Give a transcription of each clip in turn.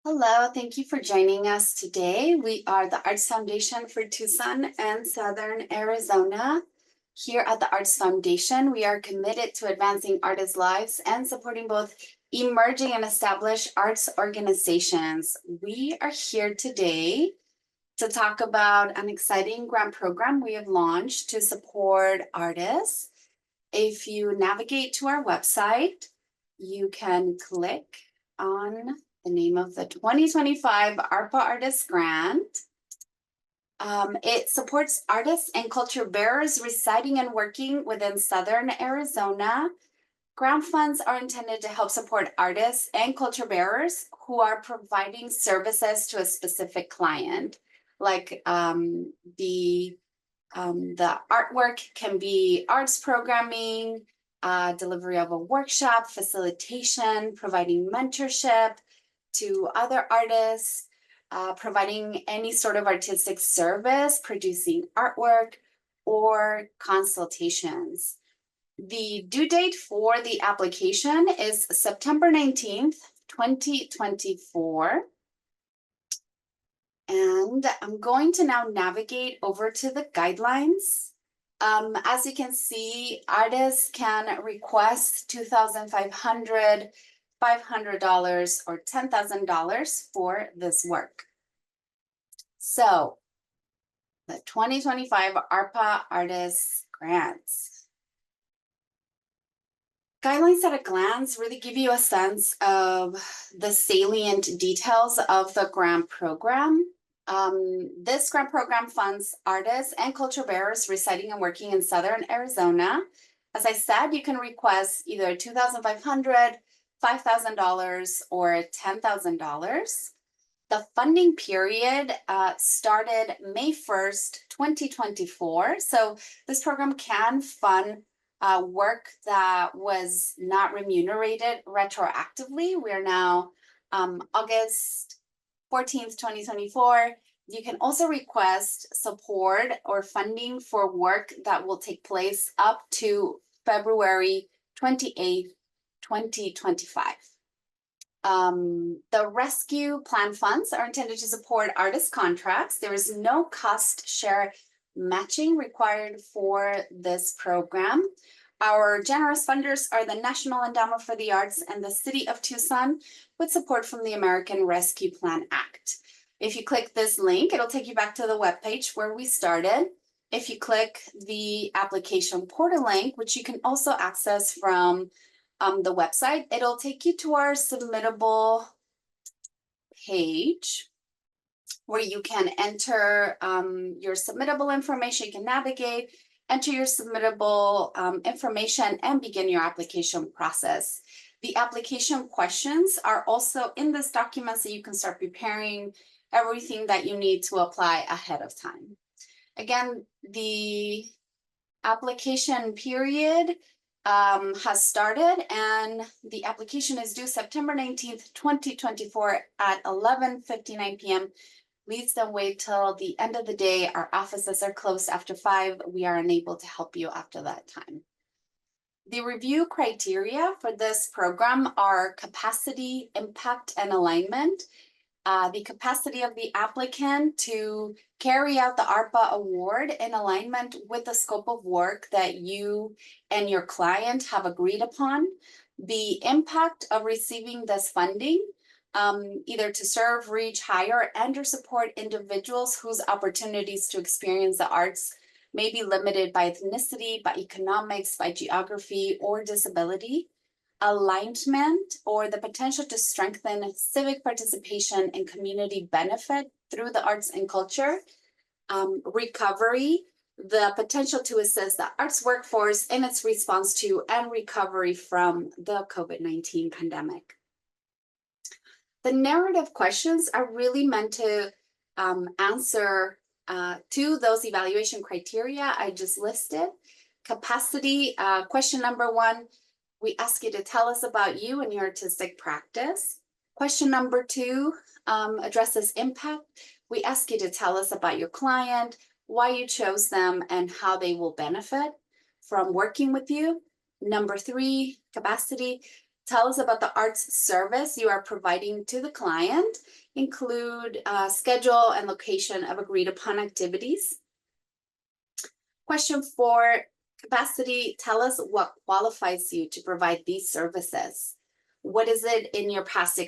Hello, thank you for joining us today. We are the Arts Foundation for Tucson and Southern Arizona. Here at the Arts Foundation, we are committed to advancing artists' lives and supporting both emerging and established arts organizations. We are here today to talk about an exciting grant program we have launched to support artists. If you navigate to our website, you can click on the name of the 2025 ARPA Artist Grant. It supports artists and culture bearers residing and working within Southern Arizona. Grant funds are intended to help support artists and culture bearers who are providing services to a specific client, like the artwork can be arts programming, delivery of a workshop, facilitation, providing mentorship to other artists, providing any sort of artistic service, producing artwork, or consultations. The due date for the application is September 19th, 2024. And I'm going to now navigate over to the guidelines. As you can see, artists can request $2,500, $500, or $10,000 for this work. So, the 2025 ARPA Artists Grants. Guidelines at a glance really give you a sense of the salient details of the grant program. This grant program funds artists and culture bearers residing and working in Southern Arizona. As I said, you can request either $2,500, $5,000, or $10,000. The funding period started May 1st, 2024. So this program can fund work that was not remunerated retroactively. We are now August 14th, 2024. You can also request support or funding for work that will take place up to February 28th, 2025. The rescue plan funds are intended to support artist contracts. There is no cost share matching required for this program. Our generous funders are the National Endowment for the Arts and the City of Tucson, with support from the American Rescue Plan Act. If you click this link, it'll take you back to the webpage where we started. If you click the application portal link, which you can also access from the website, it'll take you to our submittable page where you can enter your submittable information. You can navigate, enter your submittable information, and begin your application process. The application questions are also in this document, so you can start preparing everything that you need to apply ahead of time. Again, the application period has started, and the application is due September 19th, 2024 at 11:59 p.m. Please don't wait till the end of the day. Our offices are closed after 5. We are unable to help you after that time. The review criteria for this program are capacity, impact, and alignment. The capacity of the applicant to carry out the ARPA award in alignment with the scope of work that you and your client have agreed upon. The impact of receiving this funding, either to serve, reach, hire, and or support individuals whose opportunities to experience the arts may be limited by ethnicity, by economics, by geography, or disability. Alignment, or the potential to strengthen civic participation and community benefit through the arts and culture. Recovery, the potential to assist the arts workforce in its response to and recovery from the COVID-19 pandemic. The narrative questions are really meant to answer to those evaluation criteria I just listed. Capacity, question number 1, we ask you to tell us about you and your artistic practice. Question number 2 addresses impact. We ask you to tell us about your client, why you chose them, and how they will benefit from working with you. Number 3, capacity. Tell us about the arts service you are providing to the client. Include schedule and location of agreed upon activities. Question 4, capacity. Tell us what qualifies you to provide these services. What is it in your past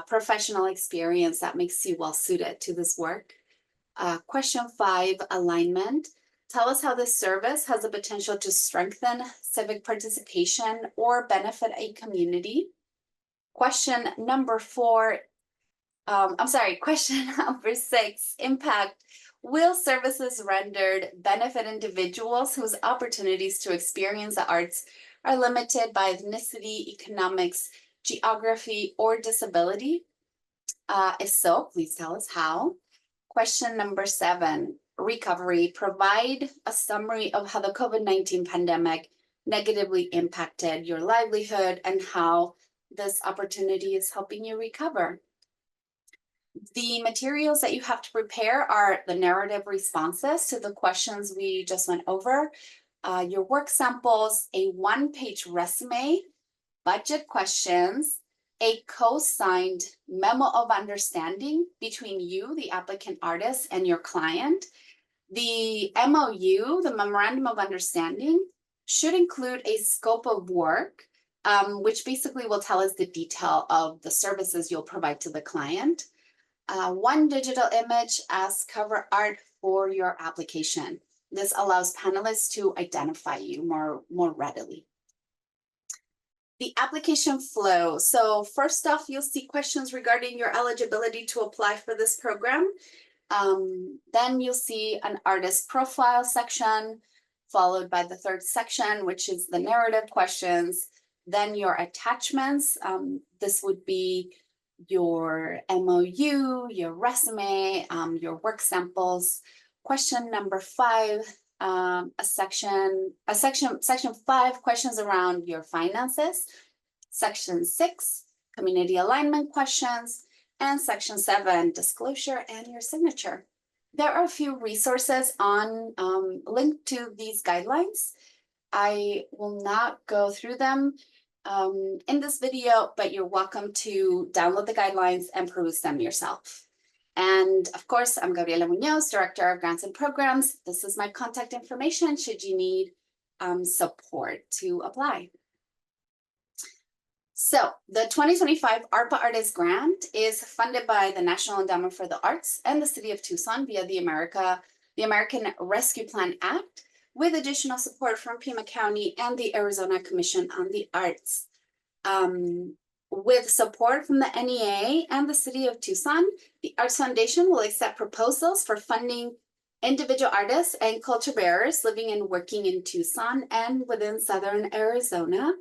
professional experience that makes you well suited to this work? Question 5, alignment. Tell us how this service has the potential to strengthen civic participation or benefit a community. Question number 6, impact. Will services rendered benefit individuals whose opportunities to experience the arts are limited by ethnicity, economics, geography, or disability? If so, please tell us how. Question number 7, recovery. Provide a summary of how the COVID-19 pandemic negatively impacted your livelihood and how this opportunity is helping you recover. The materials that you have to prepare are the narrative responses to the questions we just went over, your work samples, a 1-page resume, budget questions, a co-signed memo of understanding between you, the applicant artist, and your client. The MOU, the Memorandum of Understanding, should include a scope of work, which basically will tell us the detail of the services you'll provide to the client. 1 digital image as cover art for your application. This allows panelists to identify you more readily. The application flow. So first off, you'll see questions regarding your eligibility to apply for this program. Then you'll see an artist profile section, followed by the 3rd section, which is the narrative questions. Then your attachments. This would be your MOU, your resume, your work samples. Question number 5, section 5, questions around your finances. Section 6, community alignment questions. And section 7, disclosure and your signature. There are a few resources on linked to these guidelines. I will not go through them in this video, but you're welcome to download the guidelines and peruse them yourself. And of course, I'm Gabriela Munoz, Director of Grants and Programs. This is my contact information should you need support to apply. So the 2025 ARPA Artist Grant is funded by the National Endowment for the Arts and the City of Tucson via the American Rescue Plan Act, with additional support from Pima County and the Arizona Commission on the Arts. With support from the NEA and the City of Tucson, the Arts Foundation will accept proposals for funding individual artists and culture bearers living and working in Tucson and within Southern Arizona.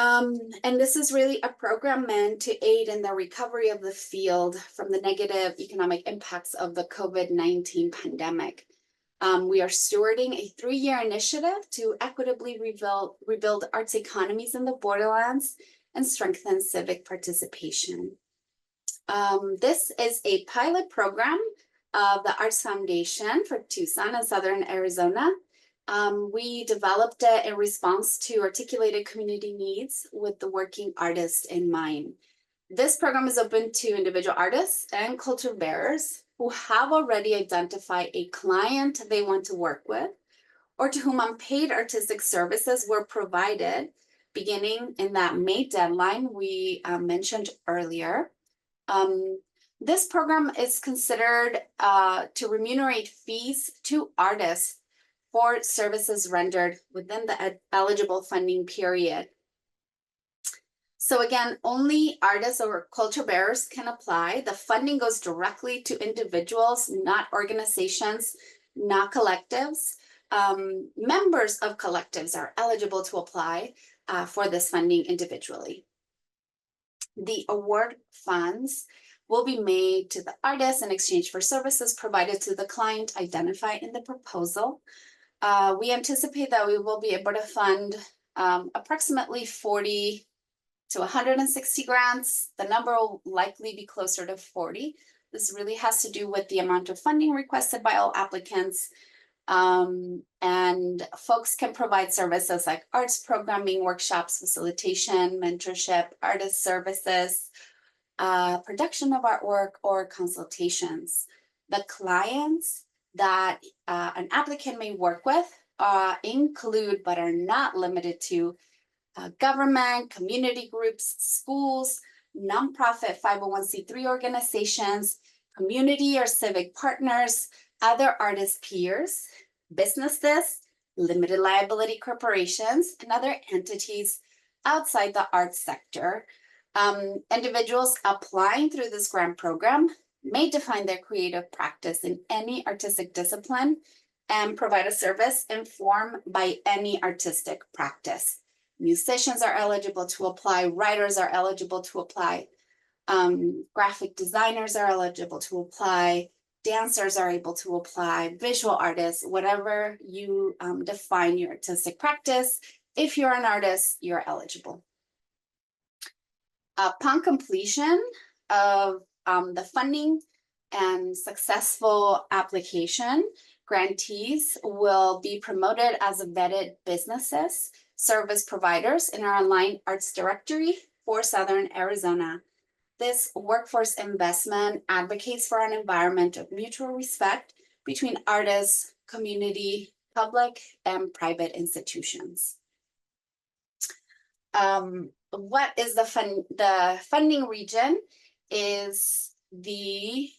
And this is really a program meant to aid in the recovery of the field from the negative economic impacts of the COVID-19 pandemic. We are stewarding a 3-year initiative to equitably rebuild arts economies in the borderlands and strengthen civic participation. This is a pilot program of the Arts Foundation for Tucson and Southern Arizona. We developed it in response to articulated community needs with the working artist in mind. This program is open to individual artists and culture bearers who have already identified a client they want to work with, or to whom unpaid artistic services were provided beginning in that May deadline we mentioned earlier. This program is considered to remunerate fees to artists for services rendered within the eligible funding period. So again, only artists or culture bearers can apply. The funding goes directly to individuals, not organizations, not collectives. Members of collectives are eligible to apply for this funding individually. The award funds will be made to the artist in exchange for services provided to the client identified in the proposal. We anticipate that we will be able to fund approximately 40 to 160 grants. The number will likely be closer to 40. This really has to do with the amount of funding requested by all applicants. And folks can provide services like arts programming, workshops, facilitation, mentorship, artist services, production of artwork, or consultations. The clients that an applicant may work with include, but are not limited to, government, community groups, schools, nonprofit 501c3 organizations, community or civic partners, other artist peers, businesses, limited liability corporations, and other entities outside the arts sector. Individuals applying through this grant program may define their creative practice in any artistic discipline and provide a service informed by any artistic practice. Musicians are eligible to apply, writers are eligible to apply, graphic designers are eligible to apply, dancers are able to apply, visual artists, whatever you define your artistic practice. If you're an artist, you're eligible. Upon completion of the funding and successful application, grantees will be promoted as vetted businesses, service providers in our online arts directory for Southern Arizona. This workforce investment advocates for an environment of mutual respect between artists, community, public, and private institutions. What is the funding region is the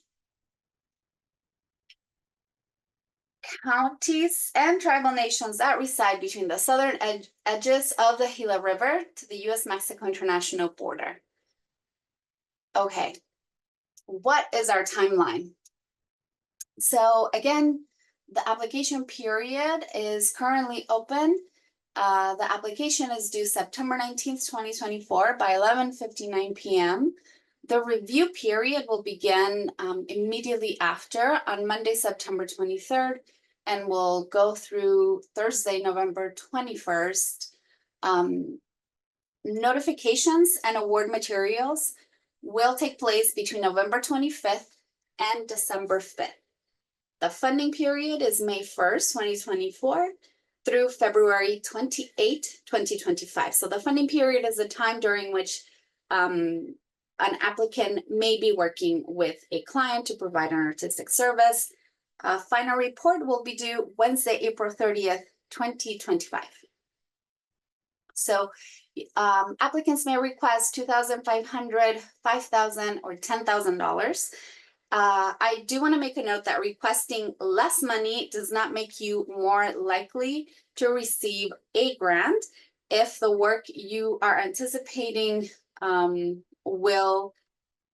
counties and tribal nations that reside between the southern edges of the Gila River to the U.S.-Mexico international border. Okay, what is our timeline? So again, the application period is currently open. The application is due September 19th, 2024 by 11:59 p.m. The review period will begin immediately after on Monday, September 23rd, and will go through Thursday, November 21st. Notifications and award materials will take place between November 25th and December 5th. The funding period is May 1st, 2024 through February 28, 2025. So the funding period is the time during which an applicant may be working with a client to provide an artistic service. Final report will be due Wednesday, April 30th, 2025. So applicants may request $2,500, $5,000, or $10,000. I do want to make a note that requesting less money does not make you more likely to receive a grant. If the work you are anticipating will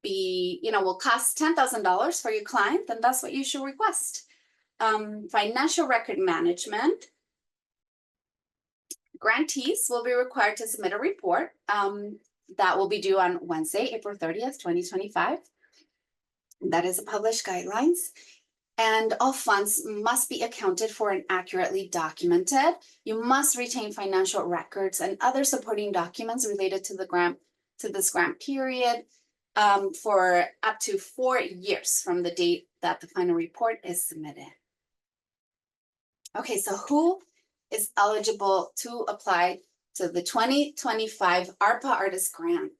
cost $10,000 for your client, then that's what you should request. Financial record management. Grantees will be required to submit a report that will be due on Wednesday, April 30th, 2025. That is a published guidelines. And all funds must be accounted for and accurately documented. You must retain financial records and other supporting documents related to the grant, to this grant period, for up to 4 years from the date that the final report is submitted. Okay, so who is eligible to apply to the 2025 ARPA Artist Grant?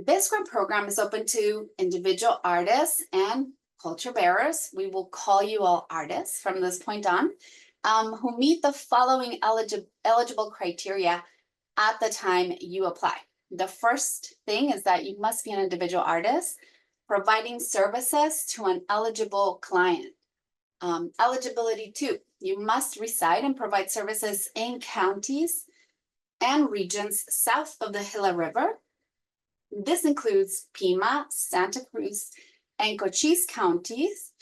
This grant program is open to individual artists and culture bearers. We will call you all artists from this point on, who meet the following eligible criteria at the time you apply. The first thing is that you must be an individual artist providing services to an eligible client. Eligibility 2, you must reside and provide services in counties and regions south of the Gila River. This includes Pima, Santa Cruz, and Cochise counties,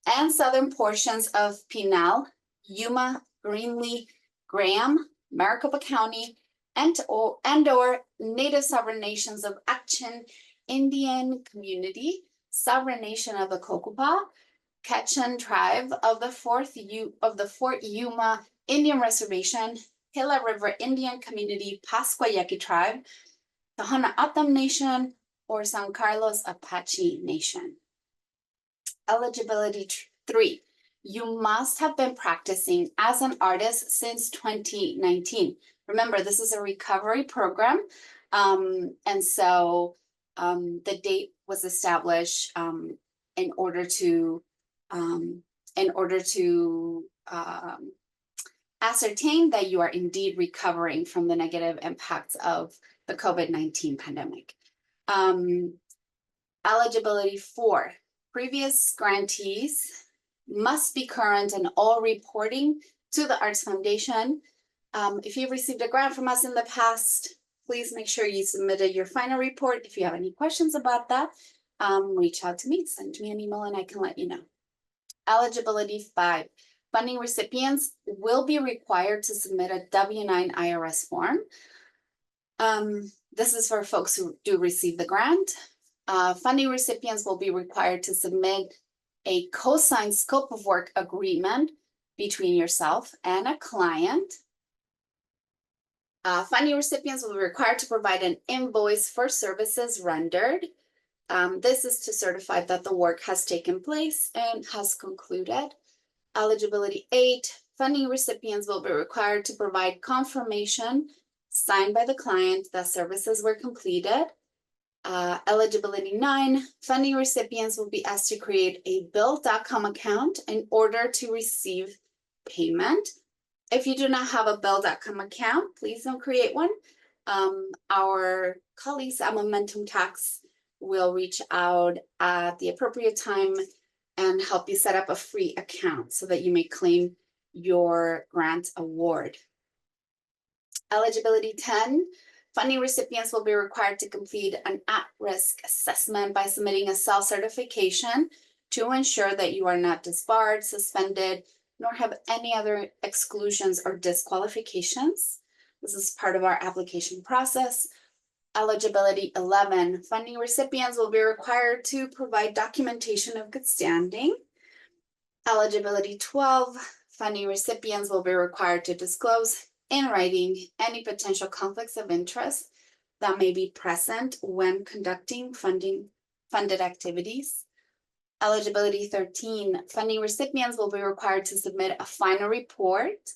and southern portions of Pinal, Yuma, Greenlee, Graham, Maricopa County, and or Native Sovereign Nations of Action Indian Community, Sovereign Nation of the Cocopa, Quechan Tribe of the Fort Yuma Indian Reservation, Gila River Indian Community, Pascua Yaqui Tribe, Tohono O'odham Nation, or San Carlos Apache Nation. Eligibility 3. You must have been practicing as an artist since 2019. Remember, this is a recovery program. And so the date was established in order to ascertain that you are indeed recovering from the negative impacts of the COVID-19 pandemic. Eligibility for previous grantees must be current in all reporting to the Arts Foundation. If you've received a grant from us in the past, please make sure you submitted your final report. If you have any questions about that, reach out to me, send me an email and I can let you know. Eligibility 5, funding recipients will be required to submit a W-9 IRS form. This is for folks who do receive the grant. Funding recipients will be required to submit a co-signed scope of work agreement between yourself and a client. Funding recipients will be required to provide an invoice for services rendered. This is to certify that the work has taken place and has concluded. Eligibility 8, funding recipients will be required to provide confirmation signed by the client that services were completed. Eligibility 9, funding recipients will be asked to create a bill.com account in order to receive payment. If you do not have a bill.com account, please don't create one. Our colleagues at Momentum Tax will reach out at the appropriate time and help you set up a free account so that you may claim your grant award. Eligibility 10, funding recipients will be required to complete an at-risk assessment by submitting a self-certification to ensure that you are not disbarred, suspended, nor have any other exclusions or disqualifications. This is part of our application process. Eligibility 11, funding recipients will be required to provide documentation of good standing. Eligibility 12, funding recipients will be required to disclose in writing any potential conflicts of interest that may be present when conducting funded activities. Eligibility 13, funding recipients will be required to submit a final report.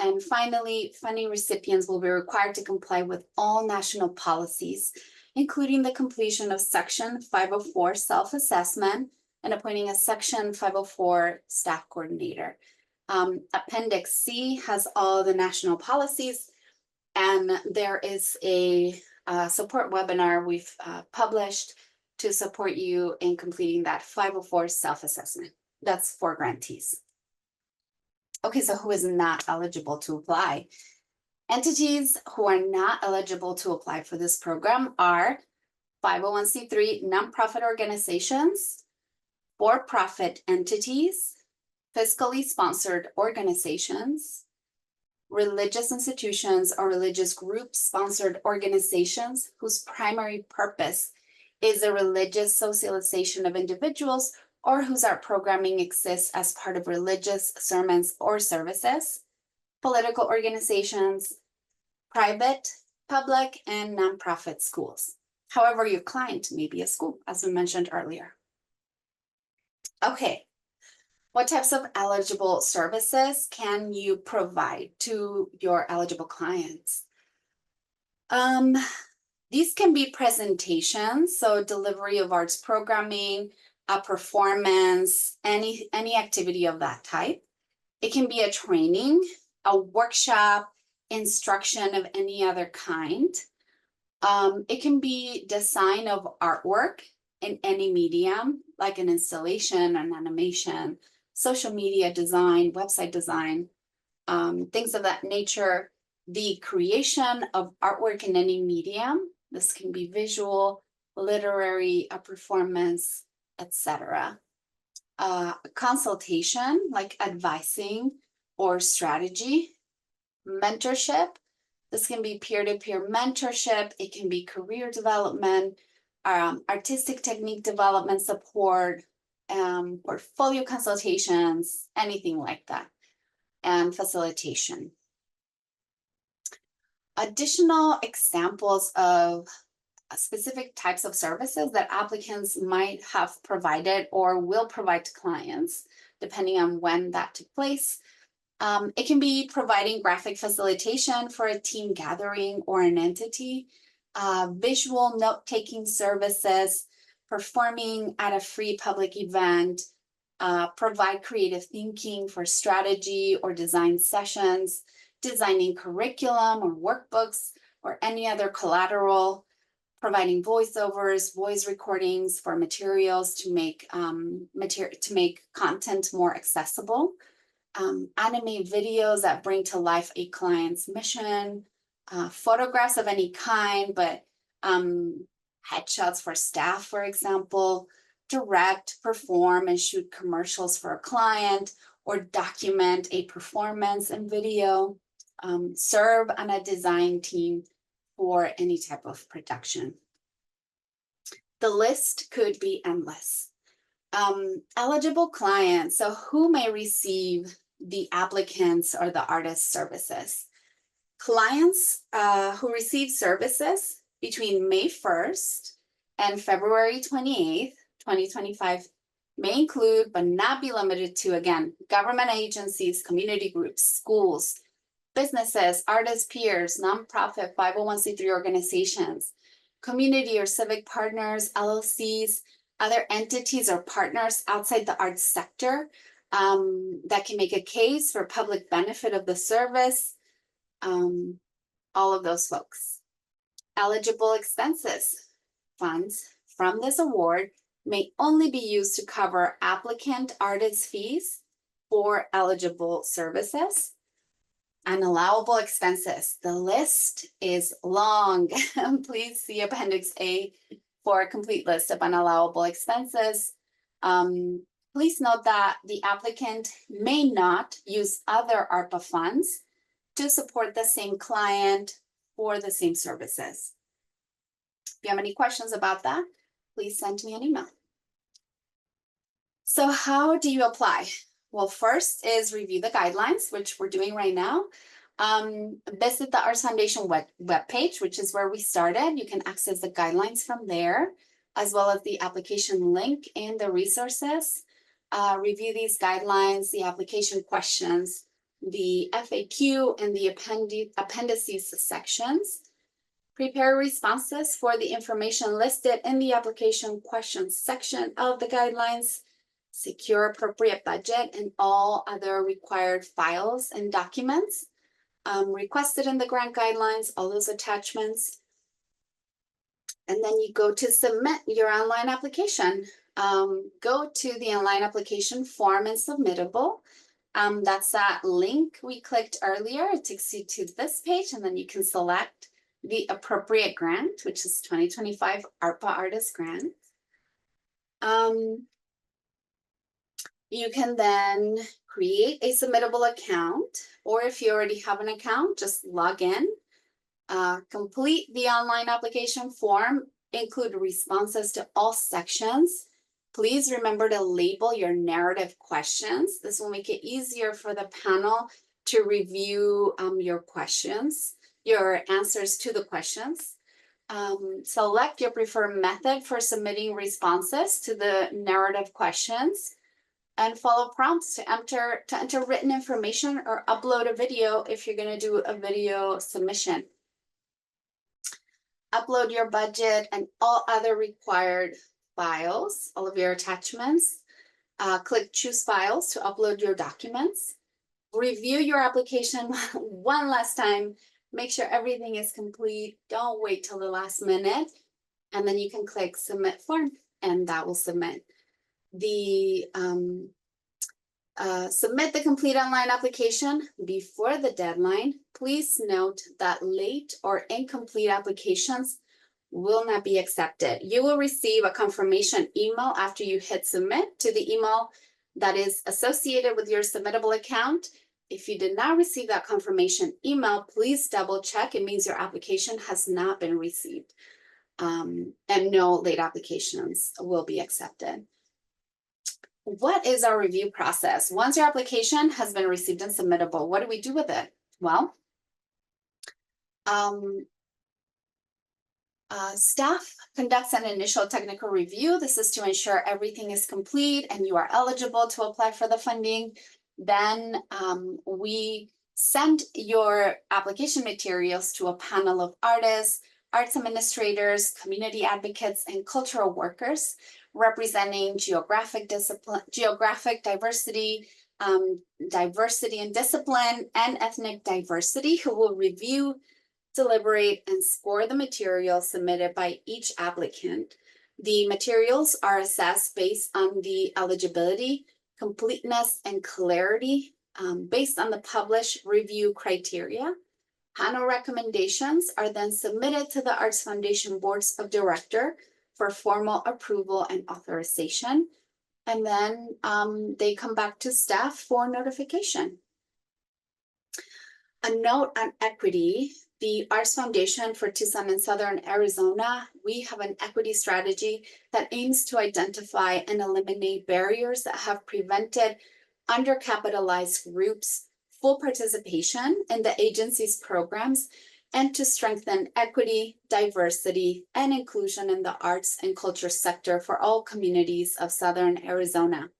And finally, funding recipients will be required to comply with all national policies, including the completion of Section 504 self-assessment and appointing a Section 504 staff coordinator. Appendix C has all the national policies, and there is a support webinar we've published to support you in completing that 504 self-assessment. That's for grantees. Okay, so who is not eligible to apply? Entities who are not eligible to apply for this program are 501c3 nonprofit organizations, for-profit entities, fiscally sponsored organizations, religious institutions or religious group sponsored organizations whose primary purpose is a religious socialization of individuals or whose art programming exists as part of religious sermons or services, political organizations, private, public, and nonprofit schools. However, your client may be a school, as we mentioned earlier. Okay, what types of eligible services can you provide to your eligible clients? These can be presentations, so delivery of arts programming, a performance, any activity of that type. It can be a training, a workshop, instruction of any other kind. It can be design of artwork in any medium, like an installation, an animation, social media design, website design, things of that nature. The creation of artwork in any medium. This can be visual, literary, a performance, etc. Consultation, like advising or strategy. Mentorship. This can be peer-to-peer mentorship. It can be career development, artistic technique development support, portfolio consultations, anything like that, and facilitation. Additional examples of specific types of services that applicants might have provided or will provide to clients, depending on when that took place. It can be providing graphic facilitation for a team gathering or an entity, visual note-taking services, performing at a free public event, provide creative thinking for strategy or design sessions, designing curriculum or workbooks or any other collateral, providing voiceovers, voice recordings for materials to make content more accessible, animate videos that bring to life a client's mission, photographs of any kind, but headshots for staff, for example, direct, perform, and shoot commercials for a client, or document a performance in video, serve on a design team for any type of production. The list could be endless. Eligible clients, so who may receive the applicants or the artist's services? Clients who receive services between May 1st and February 28th, 2025 may include, but not be limited to, again, government agencies, community groups, schools, businesses, artists, peers, nonprofit 501c3 organizations, community or civic partners, LLCs, other entities or partners outside the arts sector that can make a case for public benefit of the service, all of those folks. Eligible expenses. Funds from this award may only be used to cover applicant artist fees for eligible services. And allowable expenses. The list is long. Please see Appendix A for a complete list of unallowable expenses. Please note that the applicant may not use other ARPA funds to support the same client or the same services. If you have any questions about that, please send me an email. So how do you apply? Well, first is review the guidelines, which we're doing right now. Visit the Arts Foundation webpage, which is where we started. You can access the guidelines from there, as well as the application link and the resources. Review these guidelines, the application questions, the FAQ, and the appendices sections. Prepare responses for the information listed in the application questions section of the guidelines. Secure appropriate budget and all other required files and documents requested in the grant guidelines, all those attachments. And then you go to submit your online application. Go to the online application form and submittable. That's that link we clicked earlier. It takes you to this page, and then you can select the appropriate grant, which is 2025 ARPA Artist Grant. You can then create a submittable account, or if you already have an account, just log in, complete the online application form, include responses to all sections. Please remember to label your narrative questions. This will make it easier for the panel to review your questions, your answers to the questions. Select your preferred method for submitting responses to the narrative questions, and follow prompts to enter written information or upload a video if you're going to do a video submission. Upload your budget and all other required files, all of your attachments. Click choose files to upload your documents. Review your application one last time. Make sure everything is complete. Don't wait till the last minute. And then you can click submit form, and that will submit. Submit the complete online application before the deadline. Please note that late or incomplete applications will not be accepted. You will receive a confirmation email after you hit submit to the email that is associated with your submittable account. If you did not receive that confirmation email, please double check. It means your application has not been received, and no late applications will be accepted. What is our review process? Once your application has been received and submittable, what do we do with it? Well, Staff conducts an initial technical review. This is to ensure everything is complete and you are eligible to apply for the funding. Then we send your application materials to a panel of artists, arts administrators, community advocates, and cultural workers representing geographic diversity, diversity in discipline, and ethnic diversity, who will review, deliberate, and score the materials submitted by each applicant. The materials are assessed based on the eligibility, completeness, and clarity based on the published review criteria. Panel recommendations are then submitted to the Arts Foundation Boards of Directors for formal approval and authorization. And then they come back to staff for notification. A note on equity: the Arts Foundation for Tucson and Southern Arizona, we have an equity strategy that aims to identify and eliminate barriers that have prevented undercapitalized groups full participation in the agency's programs, and to strengthen equity, diversity, and inclusion in the arts and culture sector for all communities of Southern Arizona.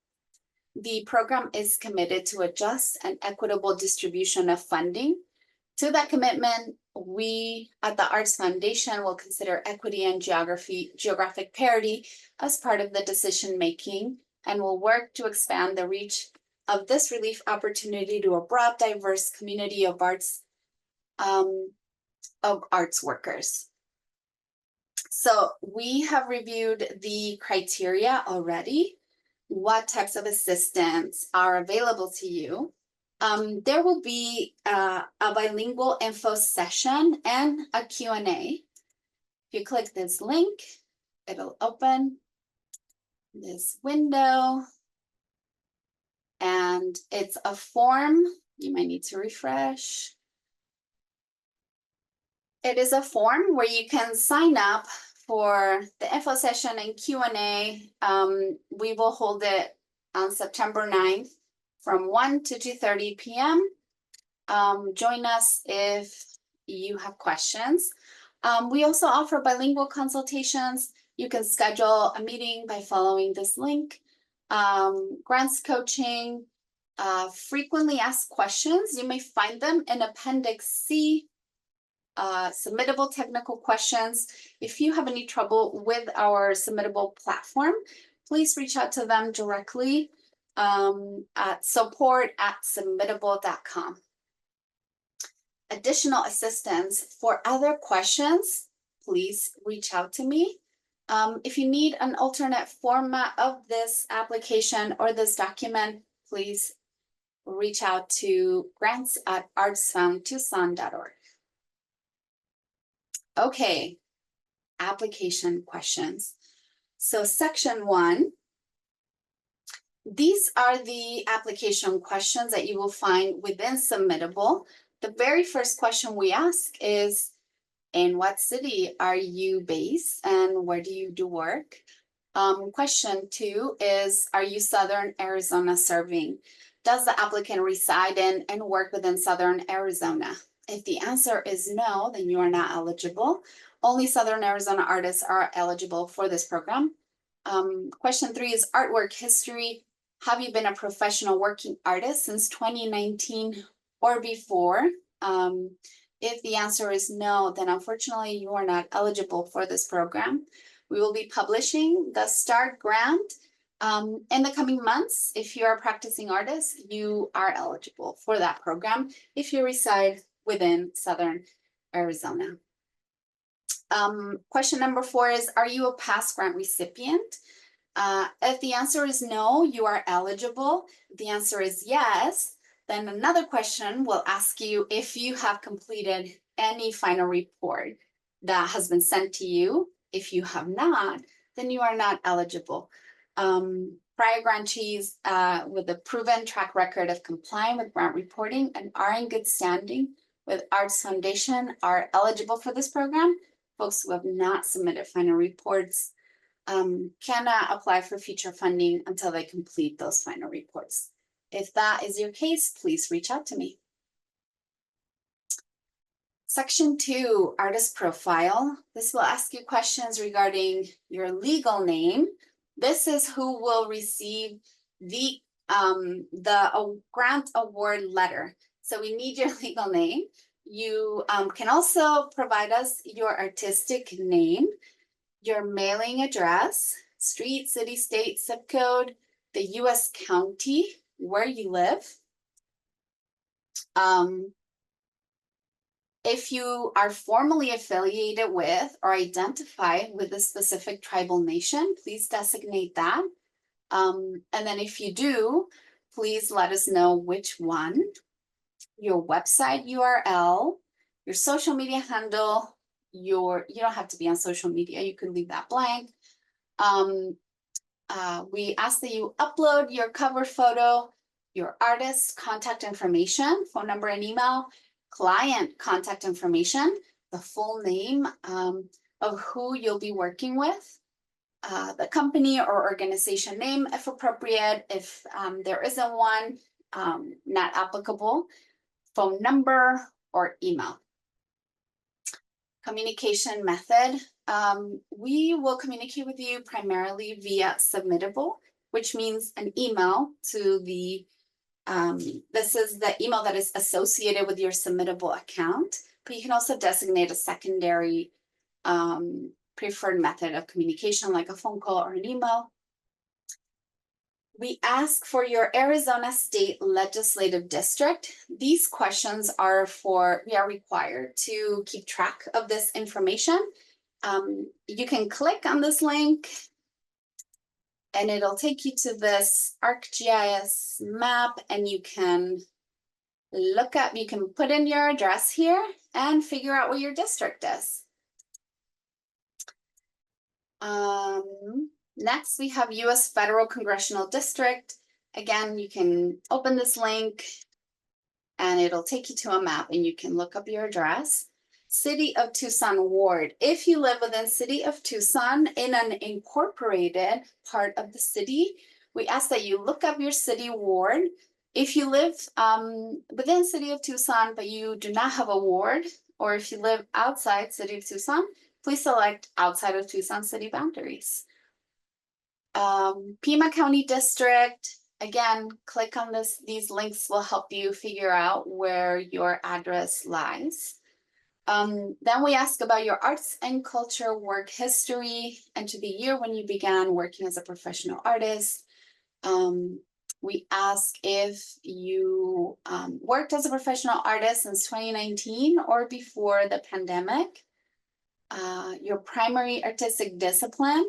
The program is committed to a just and equitable distribution of funding. To that commitment, we at the Arts Foundation will consider equity and geographic parity as part of the decision making, and will work to expand the reach of this relief opportunity to a broad, diverse community of arts workers. So we have reviewed the criteria already. What types of assistance are available to you? There will be a bilingual info session and a Q&A. If you click this link, it'll open this window. And it's a form. You might need to refresh. It is a form where you can sign up for the info session and Q&A. We will hold it on September 9th from 1 to 2:30 p.m. Join us if you have questions. We also offer bilingual consultations. You can schedule a meeting by following this link. Grants coaching, frequently asked questions. You may find them in Appendix C. Submittable technical questions. If you have any trouble with our submittable platform, please reach out to them directly at support@submittable.com. Additional assistance for other questions, please reach out to me. If you need an alternate format of this application or this document, please reach out to grants@artsfoundtucson.org. Okay, application questions. So section 1, these are the application questions that you will find within Submittable. The very first question we ask is, in what city are you based and where do you do work? Question 2 is, are you Southern Arizona serving? Does the applicant reside in and work within Southern Arizona? If the answer is no, then you are not eligible. Only Southern Arizona artists are eligible for this program. Question 3 is artwork history. Have you been a professional working artist since 2019 or before? If the answer is no, then unfortunately you are not eligible for this program. We will be publishing the START grant in the coming months. If you are a practicing artist, you are eligible for that program if you reside within Southern Arizona. Question number 4 is, are you a past grant recipient? If the answer is no, you are eligible. If the answer is yes, then another question will ask you if you have completed any final report that has been sent to you. If you have not, then you are not eligible. Prior grantees with a proven track record of complying with grant reporting and are in good standing with Arts Foundation are eligible for this program. Folks who have not submitted final reports cannot apply for future funding until they complete those final reports. If that is your case, please reach out to me. Section 2, artist profile. This will ask you questions regarding your legal name. This is who will receive the grant award letter. So we need your legal name. You can also provide us your artistic name, your mailing address, street, city, state, zip code, the US county where you live. If you are formally affiliated with or identify with a specific tribal nation, please designate that. And then if you do, please let us know which one, your website URL, your social media handle, you don't have to be on social media, you can leave that blank. We ask that you upload your cover photo, your artist's contact information, phone number and email, client contact information, the full name of who you'll be working with, the company or organization name if appropriate. If there isn't one, not applicable, phone number or email. Communication method. We will communicate with you primarily via submittable, which means an email to the, this is the email that is associated with your submittable account, but you can also designate a secondary preferred method of communication like a phone call or an email. We ask for your Arizona State Legislative District. These questions are we are required to keep track of this information. You can click on this link and it'll take you to this ArcGIS map and you can you can put in your address here and figure out where your district is. Next, we have U.S. Federal Congressional District. Again, you can open this link and it'll take you to a map and you can look up your address. City of Tucson Ward. If you live within City of Tucson in an incorporated part of the city, we ask that you look up your city ward. If you live within City of Tucson, but you do not have a ward, or if you live outside City of Tucson, please select outside of Tucson city boundaries. Pima County District, again, click on this. These links will help you figure out where your address lies. Then we ask about your arts and culture work history and to the year when you began working as a professional artist. We ask if you worked as a professional artist since 2019 or before the pandemic. Your primary artistic discipline.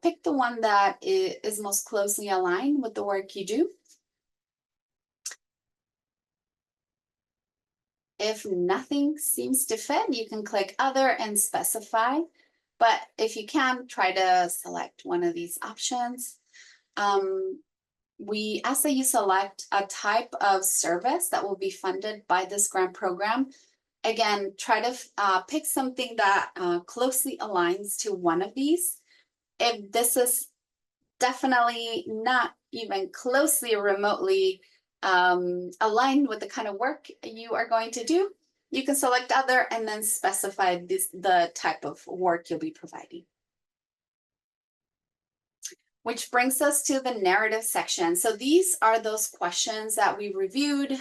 Pick the one that is most closely aligned with the work you do. If nothing seems to fit, you can click Other and specify. But if you can, try to select one of these options. We ask that you select a type of service that will be funded by this grant program. Again, try to pick something that closely aligns to one of these. If this is definitely not even closely or remotely aligned with the kind of work you are going to do, you can select Other and then specify the type of work you'll be providing. Which brings us to the narrative section. So these are those questions that we reviewed.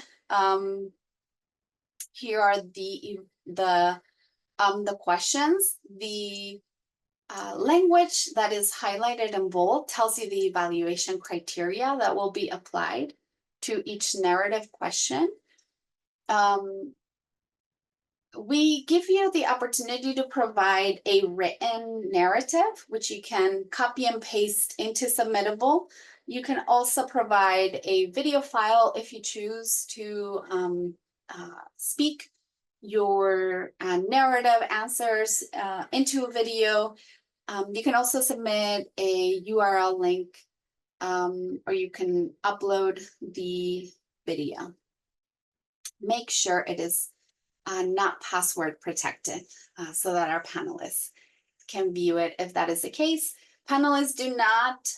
Here are the questions. The language that is highlighted in bold tells you the evaluation criteria that will be applied to each narrative question. We give you the opportunity to provide a written narrative, which you can copy and paste into submittable. You can also provide a video file if you choose to speak your narrative answers into a video. You can also submit a URL link or you can upload the video. Make sure it is not password protected so that our panelists can view it if that is the case. Panelists do not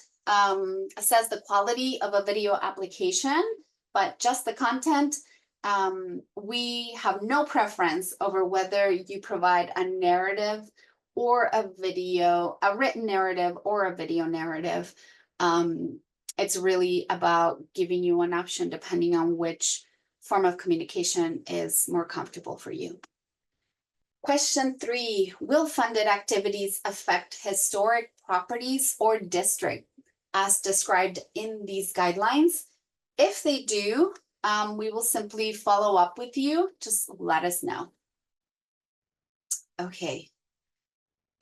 assess the quality of a video application, but just the content. We have no preference over whether you provide a narrative or a video, a written narrative or a video narrative. It's really about giving you an option depending on which form of communication is more comfortable for you. Question 3, will funded activities affect historic properties or district as described in these guidelines? If they do, we will simply follow up with you. Just let us know. Okay.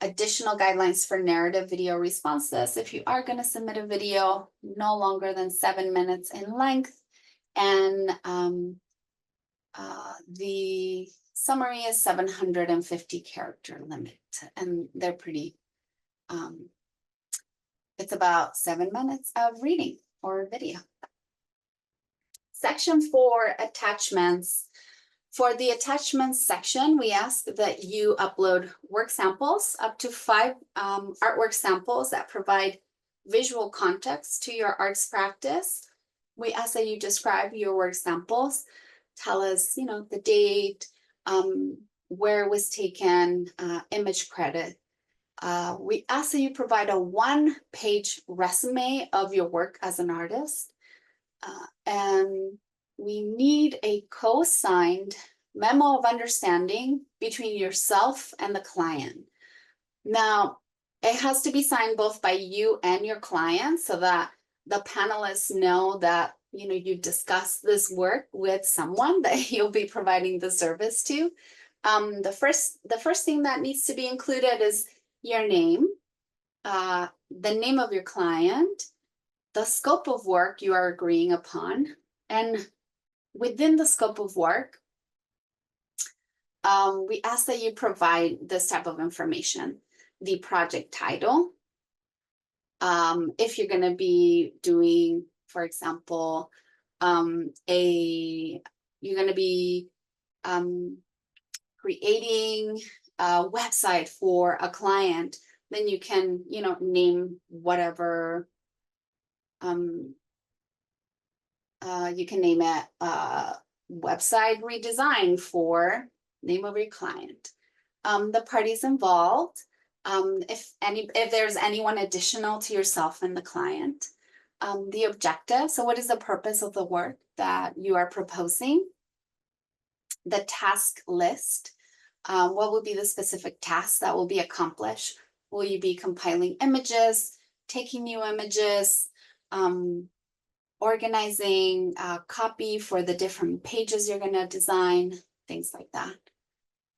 Additional guidelines for narrative video responses. If you are going to submit a video, no longer than 7 minutes in length, and the summary is 750 character limit, and they're pretty, it's about 7 minutes of reading or video. Section 4, attachments. For the attachments section, we ask that you upload work samples, up to 5 artwork samples that provide visual context to your arts practice. We ask that you describe your work samples, tell us, the date, where it was taken, image credit. We ask that you provide a 1-page resume of your work as an artist. And we need a co-signed memo of understanding between yourself and the client. Now, it has to be signed both by you and your client so that the panelists know that you've discussed this work with someone that you'll be providing the service to. The first thing that needs to be included is your name, the name of your client, the scope of work you are agreeing upon, and within the scope of work, we ask that you provide this type of information: the project title. If you're going to be doing, for example, you're going to be creating a website for a client, then you can, name whatever. You can name it website redesign for name of your client. The parties involved, if there's anyone additional to yourself and the client. The objective, so what is the purpose of the work that you are proposing? The task list, what will be the specific tasks that will be accomplished? Will you be compiling images, taking new images, organizing a copy for the different pages you're going to design, things like that?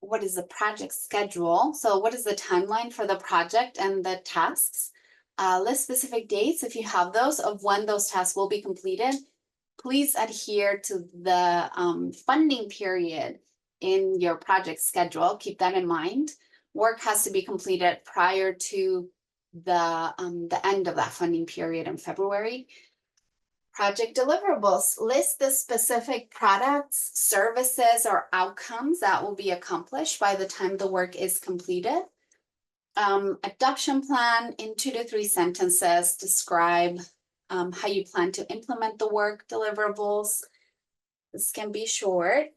What is the project schedule? So what is the timeline for the project and the tasks? List specific dates, if you have those, of when those tasks will be completed. Please adhere to the funding period in your project schedule. Keep that in mind. Work has to be completed prior to the end of that funding period in February. Project deliverables, list the specific products, services, or outcomes that will be accomplished by the time the work is completed. Adoption plan, in 2 to 3 sentences, describe how you plan to implement the work deliverables. This can be short.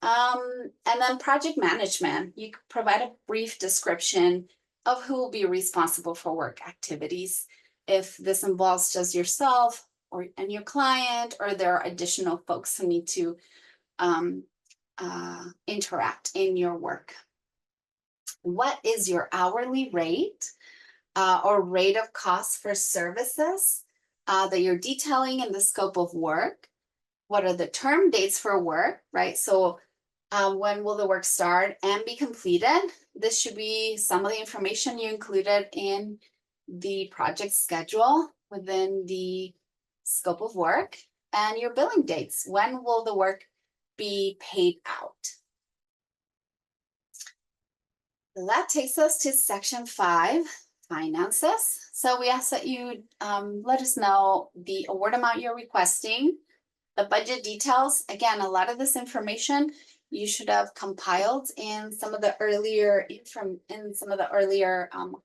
And then project management, you provide a brief description of who will be responsible for work activities. If this involves just yourself and your client, or there are additional folks who need to interact in your work. What is your hourly rate or rate of cost for services that you're detailing in the scope of work? What are the term dates for work, right? So when will the work start and be completed? This should be some of the information you included in the project schedule within the scope of work. And your billing dates. When will the work be paid out? That takes us to section 5, finances. So we ask that you let us know the award amount you're requesting, the budget details. Again, a lot of this information you should have compiled in some of the earlier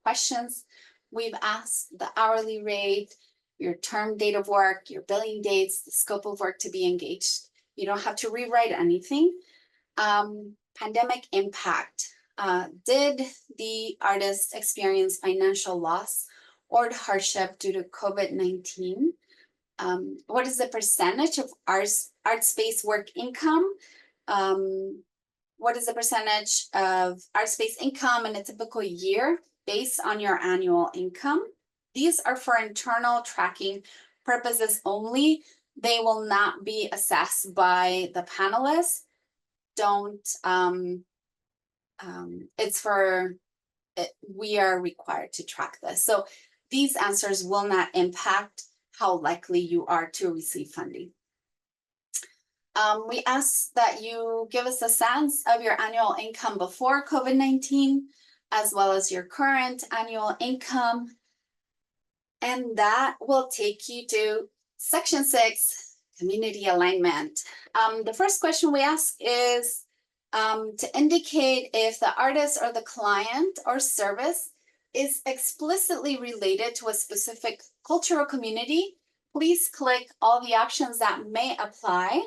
questions. We've asked the hourly rate, your term date of work, your billing dates, the scope of work to be engaged You don't have to rewrite anything. Pandemic impact. Did the artist experience financial loss or hardship due to COVID-19? What is the percentage of art space work income? What is the percentage of art space income in a typical year based on your annual income? These are for internal tracking purposes only. They will not be assessed by the panelists. We are required to track this. So these answers will not impact how likely you are to receive funding. We ask that you give us a sense of your annual income before COVID-19, as well as your current annual income. And that will take you to section 6, community alignment. The first question we ask is to indicate if the artist or the client or service is explicitly related to a specific cultural community. Please click all the options that may apply.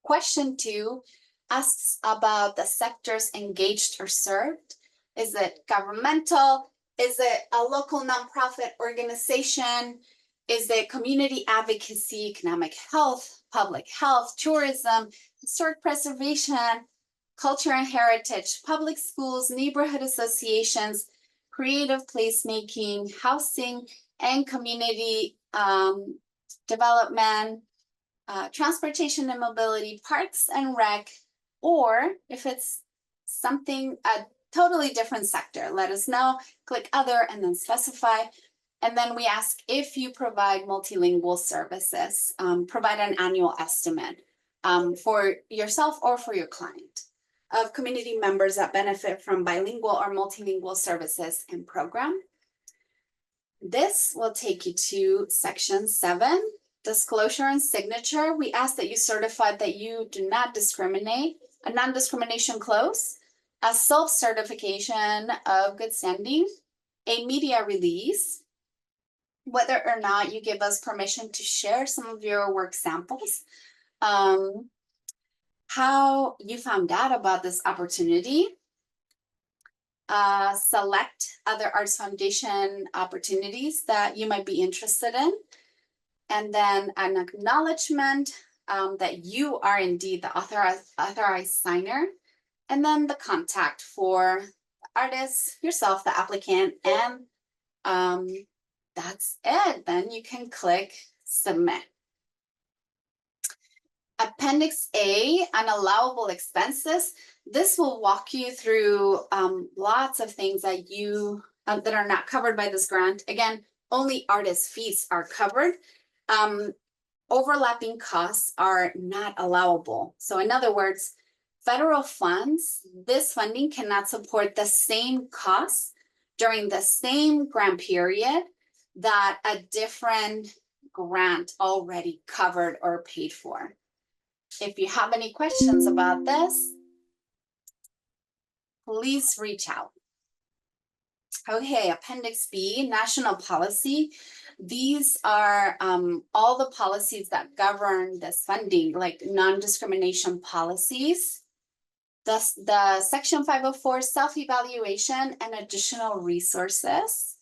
Question 2 asks about the sectors engaged or served. Is it governmental? Is it a local nonprofit organization? Is it community advocacy, economic health, public health, tourism, historic preservation, culture and heritage, public schools, neighborhood associations, creative placemaking, housing and community development, transportation and mobility, parks and rec, or if it's something, a totally different sector, let us know, click other and then specify. And then we ask if you provide multilingual services, provide an annual estimate for yourself or for your client of community members that benefit from bilingual or multilingual services and program. This will take you to section 7, disclosure and signature. We ask that you certify that you do not discriminate, a non-discrimination clause, a self-certification of good standing, a media release, whether or not you give us permission to share some of your work samples, how you found out about this opportunity, select other Arts Foundation opportunities that you might be interested in, and then an acknowledgement that you are indeed the authorized signer, and then the contact for the artist, yourself, the applicant, and that's it. Then you can click submit. Appendix A, unallowable expenses. This will walk you through lots of things that you that are not covered by this grant. Again, only artist fees are covered. Overlapping costs are not allowable. So in other words, federal funds, this funding cannot support the same costs during the same grant period that a different grant already covered or paid for. If you have any questions about this, please reach out. Okay, Appendix B, national policy. These are all the policies that govern this funding, like non-discrimination policies. The Section 504 self-evaluation and additional resources.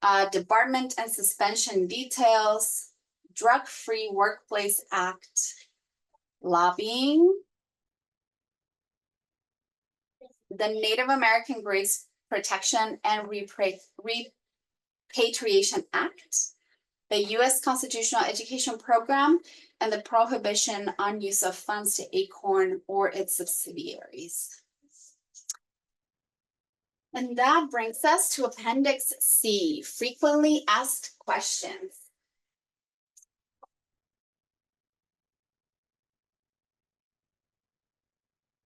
Debarment and suspension details. Drug-Free Workplace Act, lobbying, the Native American Grace Protection and Repatriation Act, the U.S. Constitutional Education Program, and the prohibition on use of funds to ACORN or its subsidiaries. And that brings us to Appendix C, frequently asked questions.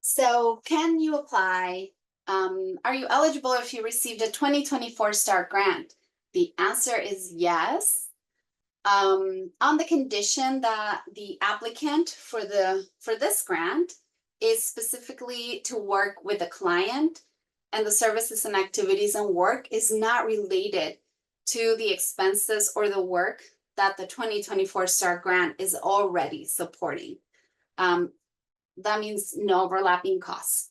So can you apply? Are you eligible if you received a 2024 STAR grant? The answer is yes. On the condition that the applicant for this grant is specifically to work with a client and the services and activities and work is not related to the expenses or the work that the 2024 STAR grant is already supporting. That means no overlapping costs.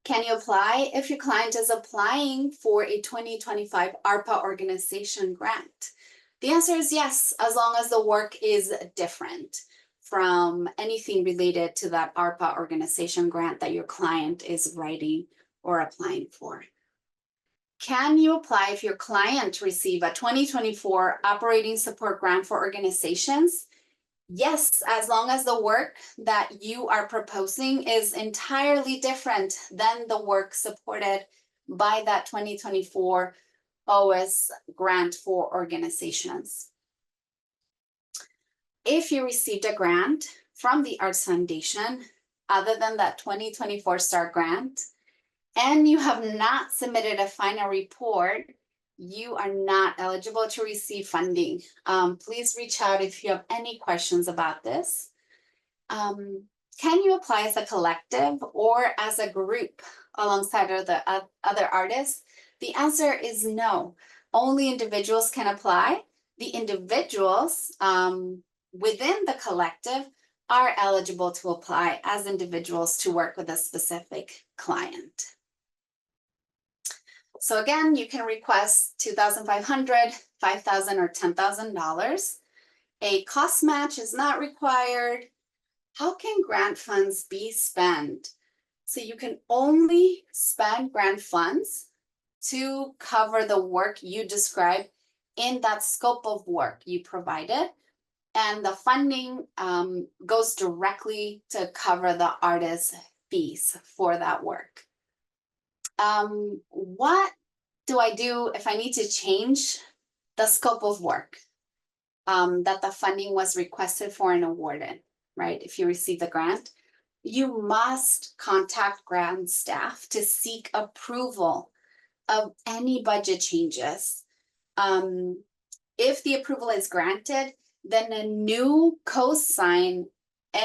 Can you apply if your client is applying for a 2025 ARPA organization grant? The answer is yes, as long as the work is different from anything related to that ARPA organization grant that your client is writing or applying for. Can you apply if your client receive a 2024 operating support grant for organizations? Yes, as long as the work that you are proposing is entirely different than the work supported by that 2024 OS grant for organizations. If you received a grant from the Arts Foundation, other than that 2024 STAR grant, and you have not submitted a final report, you are not eligible to receive funding. Please reach out if you have any questions about this. Can you apply as a collective or as a group alongside the other artists? The answer is no. Only individuals can apply. The individuals within the collective are eligible to apply as individuals to work with a specific client. So again, you can request $2,500, $5,000, or $10,000. A cost match is not required. How can grant funds be spent? So you can only spend grant funds to cover the work you described in that scope of work you provided. And the funding goes directly to cover the artist's fees for that work. What do I do if I need to change the scope of work that the funding was requested for and awarded, right? If you receive the grant, you must contact grant staff to seek approval of any budget changes. If the approval is granted, then a new co-sign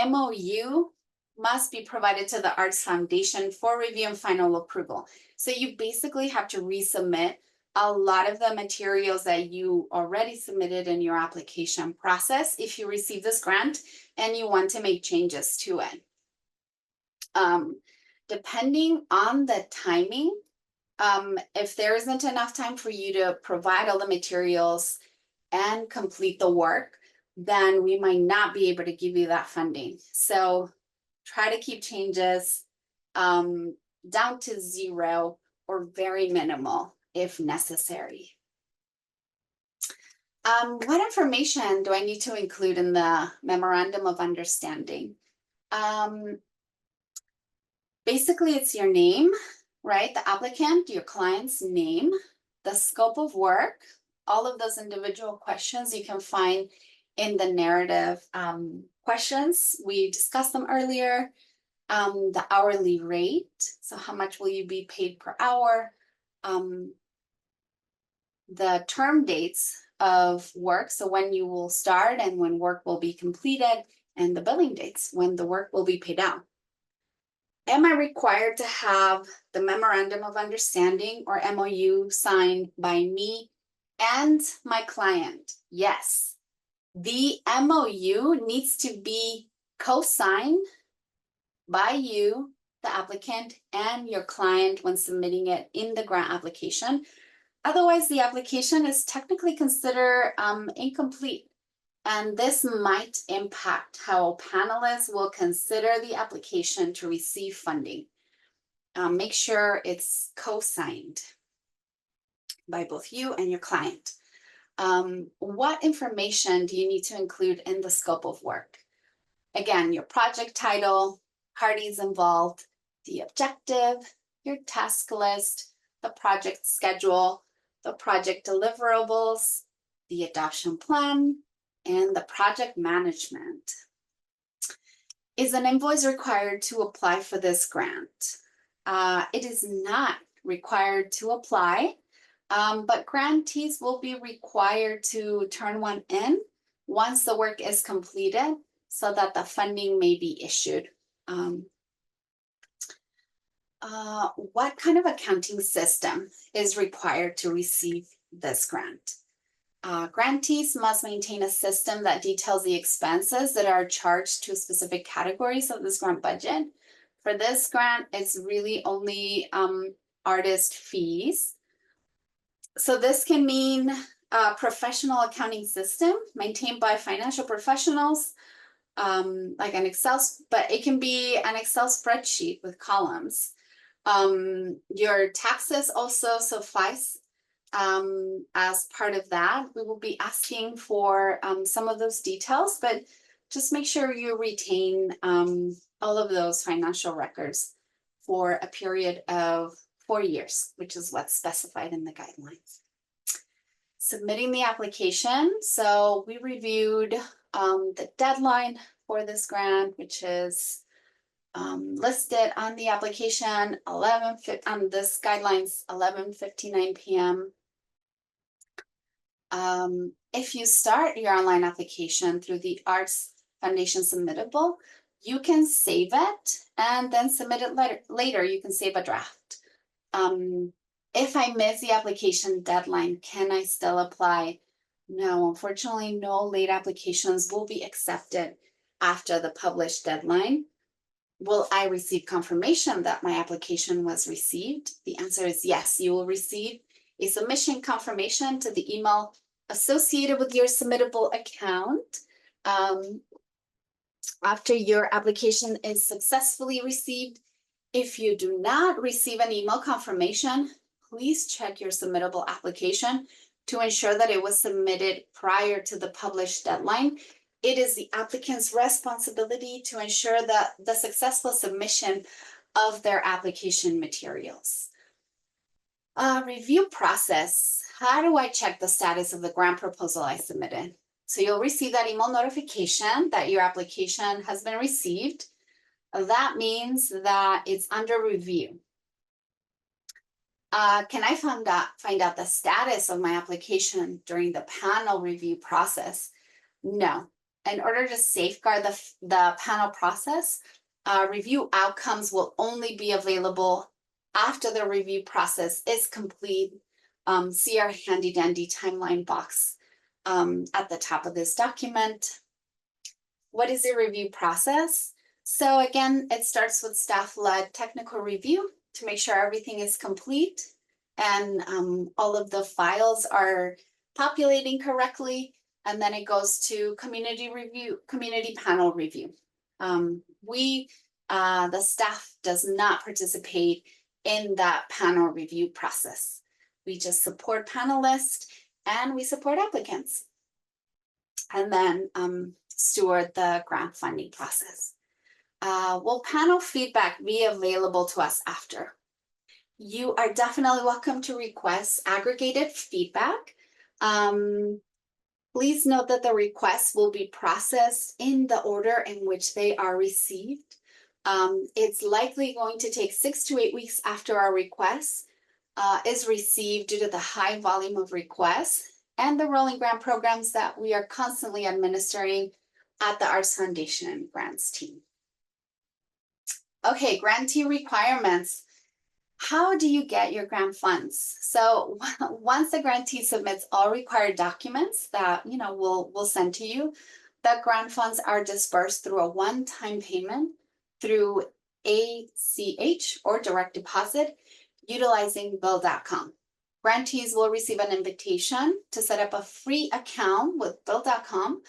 MOU must be provided to the Arts Foundation for review and final approval. So you basically have to resubmit a lot of the materials that you already submitted in your application process if you receive this grant and you want to make changes to it. Depending on the timing, if there isn't enough time for you to provide all the materials and complete the work, then we might not be able to give you that funding. So try to keep changes down to 0 or very minimal if necessary. What information do I need to include in the Memorandum of Understanding? Basically, it's your name, right? The applicant, your client's name, the scope of work, all of those individual questions you can find in the narrative questions. We discussed them earlier. The hourly rate, so how much will you be paid per hour? The term dates of work, so when you will start and when work will be completed, and the billing dates, when the work will be paid out. Am I required to have the Memorandum of Understanding or MOU signed by me and my client? Yes. The MOU needs to be co-signed by you, the applicant, and your client when submitting it in the grant application. Otherwise, the application is technically considered incomplete, and this might impact how panelists will consider the application to receive funding. Make sure it's co-signed by both you and your client. What information do you need to include in the scope of work? Again, your project title, parties involved, the objective, your task list, the project schedule, the project deliverables, the adoption plan, and the project management. Is an invoice required to apply for this grant? It is not required to apply, but grantees will be required to turn one in once the work is completed so that the funding may be issued. What kind of accounting system is required to receive this grant? Grantees must maintain a system that details the expenses that are charged to specific categories of this grant budget. For this grant, it's really only artist fees. So this can mean a professional accounting system maintained by financial professionals, like an Excel, but it can be an Excel spreadsheet with columns. Your taxes also suffice as part of that. We will be asking for some of those details, but just make sure you retain all of those financial records for a period of 4 years, which is what's specified in the guidelines. Submitting the application. So we reviewed the deadline for this grant, which is listed on the application on this guidelines 11:59 p.m. If you start your online application through the Arts Foundation Submittable, you can save it and then submit it later. You can save a draft. If I miss the application deadline, can I still apply? No, unfortunately, no late applications will be accepted after the published deadline. Will I receive confirmation that my application was received? The answer is yes. You will receive a submission confirmation to the email associated with your submittable account. After your application is successfully received, if you do not receive an email confirmation, please check your submittable application to ensure that it was submitted prior to the published deadline. It is the applicant's responsibility to ensure that the successful submission of their application materials. Review process. How do I check the status of the grant proposal I submitted? So you'll receive that email notification that your application has been received. That means that it's under review. Can I find out the status of my application during the panel review process? No. In order to safeguard the panel process, review outcomes will only be available after the review process is complete. See our handy dandy timeline box at the top of this document. What is the review process? So again, it starts with staff-led technical review to make sure everything is complete and all of the files are populating correctly. And then it goes to community review, community panel review. The staff does not participate in that panel review process. We just support panelists and we support applicants. And then steward the grant funding process. Will panel feedback be available to us after? You are definitely welcome to request aggregated feedback. Please note that the requests will be processed in the order in which they are received. It's likely going to take 6 to 8 weeks after our request is received due to the high volume of requests and the rolling grant programs that we are constantly administering at the Arts Foundation grants team. Okay, grantee requirements. How do you get your grant funds? So once the grantee submits all required documents that we'll send to you, the grant funds are dispersed through a one-time payment through ACH or direct deposit utilizing Bill.com. Grantees will receive an invitation to set up a free account with Bill.com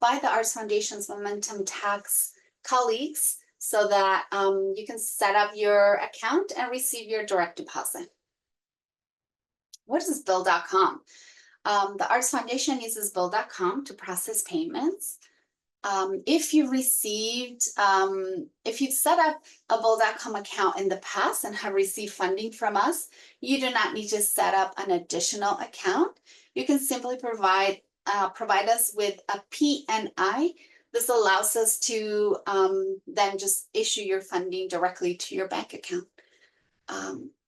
by the Arts Foundation's Momentum Tax colleagues so that you can set up your account and receive your direct deposit. What is Bill.com? The Arts Foundation uses Bill.com to process payments. If you've set up a Bill.com account in the past and have received funding from us, you do not need to set up an additional account. You can simply provide us with a PNI. This allows us to then just issue your funding directly to your bank account.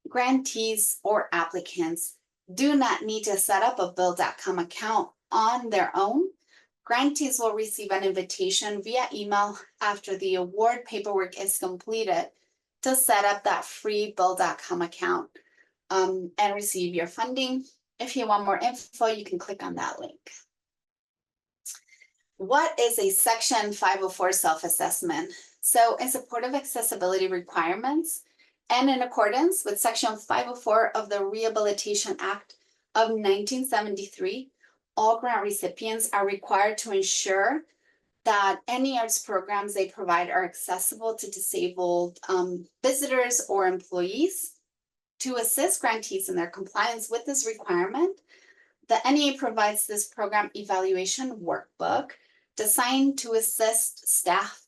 Grantees or applicants do not need to set up a Bill.com account on their own. Grantees will receive an invitation via email after the award paperwork is completed to set up that free Bill.com account and receive your funding. If you want more info, you can click on that link. What is a Section 504 self-assessment? So in support of accessibility requirements and in accordance with Section 504 of the Rehabilitation Act of 1973, all grant recipients are required to ensure that any arts programs they provide are accessible to disabled visitors or employees. To assist grantees in their compliance with this requirement, the NEA provides this program evaluation workbook designed to assist staff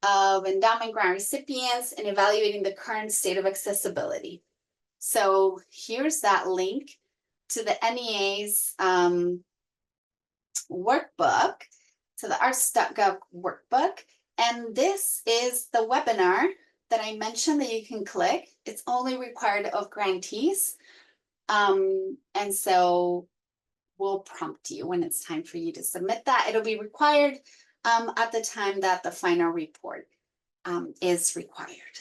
of endowment grant recipients in evaluating the current state of accessibility. So here's that link to the NEA's workbook, to the arts.gov workbook. And this is the webinar that I mentioned that you can click. It's only required of grantees. And so we'll prompt you when it's time for you to submit that. It'll be required at the time that the final report is required.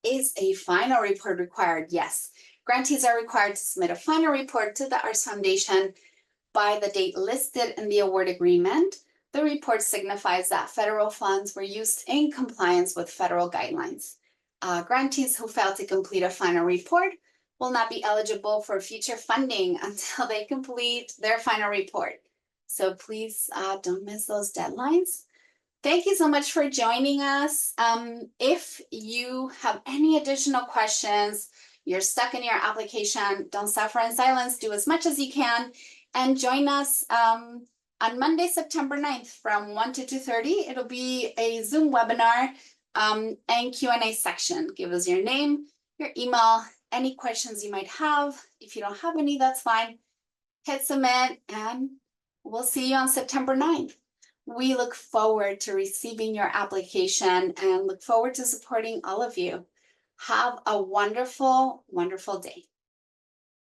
Is a final report required? Yes. Grantees are required to submit a final report to the Arts Foundation by the date listed in the award agreement. The report signifies that federal funds were used in compliance with federal guidelines. Grantees who fail to complete a final report will not be eligible for future funding until they complete their final report. So please don't miss those deadlines. Thank you so much for joining us. If you have any additional questions, you're stuck in your application, don't suffer in silence, do as much as you can, and join us on Monday, September 9th from 1 to 2:30. It'll be a Zoom webinar and Q&A section. Give us your name, your email, any questions you might have. If you don't have any, that's fine. Hit submit and we'll see you on September 9th. We look forward to receiving your application and look forward to supporting all of you. Have a wonderful, wonderful day.